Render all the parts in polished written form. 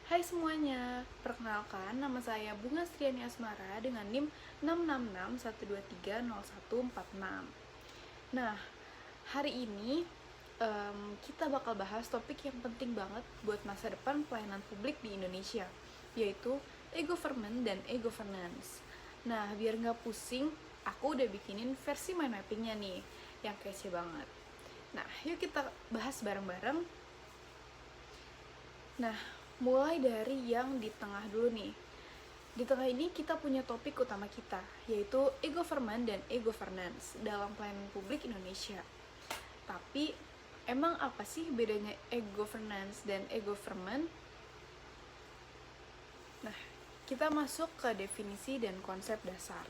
Hai semuanya, perkenalkan nama saya Bunga Striani Asmara dengan NIM 66612304146. Nah, hari ini kita bakal bahas topik yang penting banget buat masa depan pelayanan publik di Indonesia, yaitu e-government dan e-governance. Nah, biar nggak pusing, aku udah bikinin versi mind mappingnya nih, yang kece banget. Nah, yuk kita bahas bareng-bareng. Nah, mulai dari yang di tengah dulu nih. Di tengah ini kita punya topik utama kita, yaitu e-government dan e-governance dalam pelayanan publik Indonesia. Tapi, emang apa sih bedanya e-governance dan e-government? Nah, kita masuk ke definisi dan konsep dasar.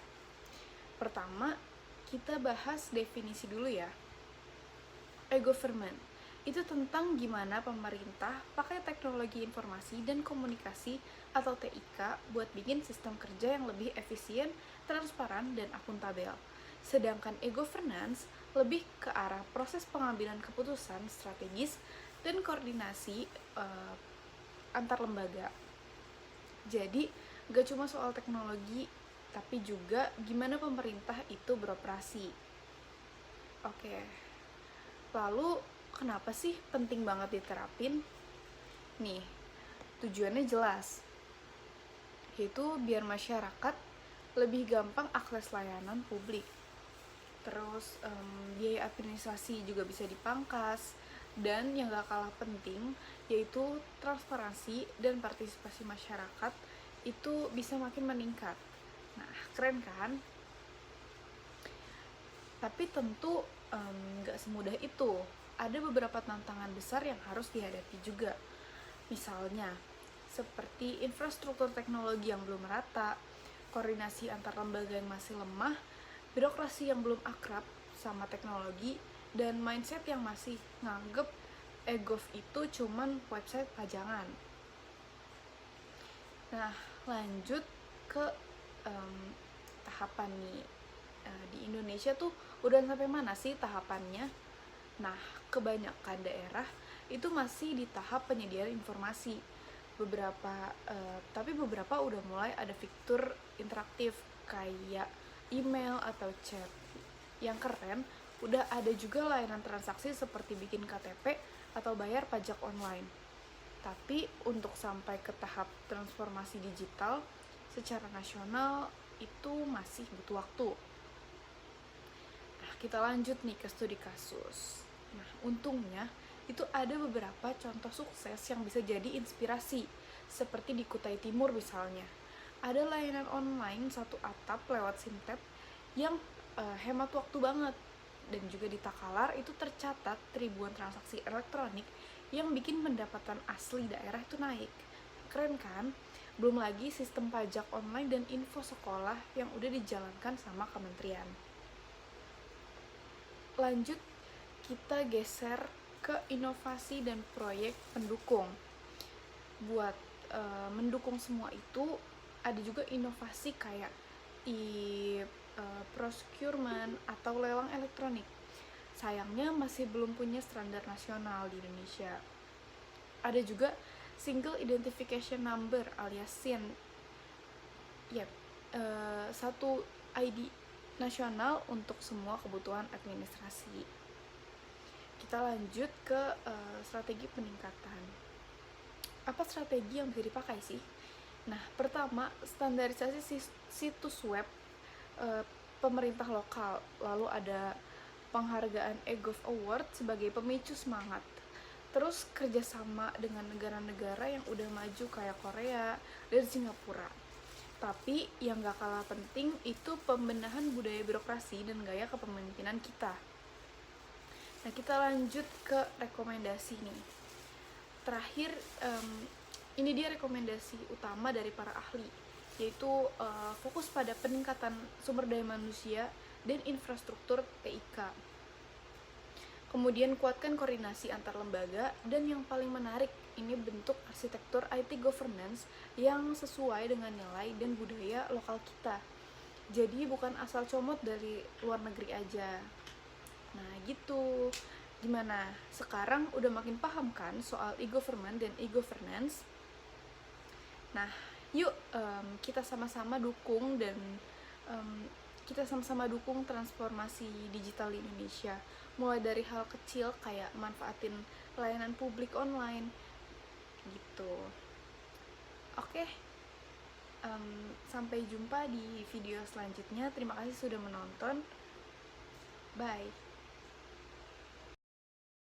Pertama, kita bahas definisi dulu ya. E-government itu tentang gimana pemerintah pakai teknologi informasi dan komunikasi atau TIK buat bikin sistem kerja yang lebih efisien, transparan, dan akuntabel. Sedangkan e-governance lebih ke arah proses pengambilan keputusan strategis dan koordinasi antar lembaga. Jadi, gak cuma soal teknologi, tapi juga gimana pemerintah itu beroperasi. Oke, lalu kenapa sih penting banget diterapin? Nih, tujuannya jelas, yaitu biar masyarakat lebih gampang akses layanan publik. Terus biaya administrasi juga bisa dipangkas, dan yang gak kalah penting yaitu transparansi dan partisipasi masyarakat itu bisa makin meningkat. Nah, keren kan? Tapi tentu gak semudah itu. Ada beberapa tantangan besar yang harus dihadapi juga. Misalnya, seperti infrastruktur teknologi yang belum merata, koordinasi antar lembaga yang masih lemah, birokrasi yang belum akrab sama teknologi, dan mindset yang masih nganggep e-gov itu cuman website pajangan. Nah, lanjut ke tahapan nih. Di Indonesia tuh udah sampai mana sih tahapannya? Nah, kebanyakan daerah itu masih di tahap penyediaan informasi. Tapi beberapa udah mulai ada fitur interaktif kayak email atau chat. Yang keren, udah ada juga layanan transaksi seperti bikin KTP atau bayar pajak online. Tapi untuk sampai ke tahap transformasi digital secara nasional itu masih butuh waktu. Nah, kita lanjut nih ke studi kasus. Nah, untungnya itu ada beberapa contoh sukses yang bisa jadi inspirasi, seperti di Kutai Timur misalnya. Ada layanan online satu atap lewat Sintep yang hemat waktu banget, dan juga di Takalar itu tercatat ribuan transaksi elektronik yang bikin pendapatan asli daerah itu naik. Keren kan? Belum lagi sistem pajak online dan info sekolah yang udah dijalankan sama kementerian. Lanjut, kita geser ke inovasi dan proyek pendukung. Buat mendukung semua itu, ada juga inovasi kayak procurement atau lelang elektronik. Sayangnya masih belum punya standar nasional di Indonesia. Ada juga Single Identification Number alias SIN. Satu ID nasional untuk semua kebutuhan administrasi. Kita lanjut ke strategi peningkatan. Apa strategi yang bisa dipakai sih? Nah, pertama, standarisasi situs web pemerintah lokal. Lalu ada penghargaan e-gov award sebagai pemicu semangat. Terus kerjasama dengan negara-negara yang udah maju kayak Korea dan Singapura. Tapi yang gak kalah penting itu pembenahan budaya birokrasi dan gaya kepemimpinan kita. Nah, kita lanjut ke rekomendasi nih. Terakhir, ini dia rekomendasi utama dari para ahli, yaitu fokus pada peningkatan sumber daya manusia dan infrastruktur TIK. Kemudian kuatkan koordinasi antar lembaga, dan yang paling menarik, ini bentuk arsitektur IT governance yang sesuai dengan nilai dan budaya lokal kita. Jadi bukan asal comot dari luar negeri aja. Nah gitu. Gimana? Sekarang udah makin paham kan soal e-government dan e-governance? Nah, yuk kita sama-sama dukung dan kita sama-sama dukung transformasi digital di Indonesia. Mulai dari hal kecil kayak manfaatin layanan publik online gitu. Oke, sampai jumpa di video selanjutnya. Terima kasih sudah menonton. Bye.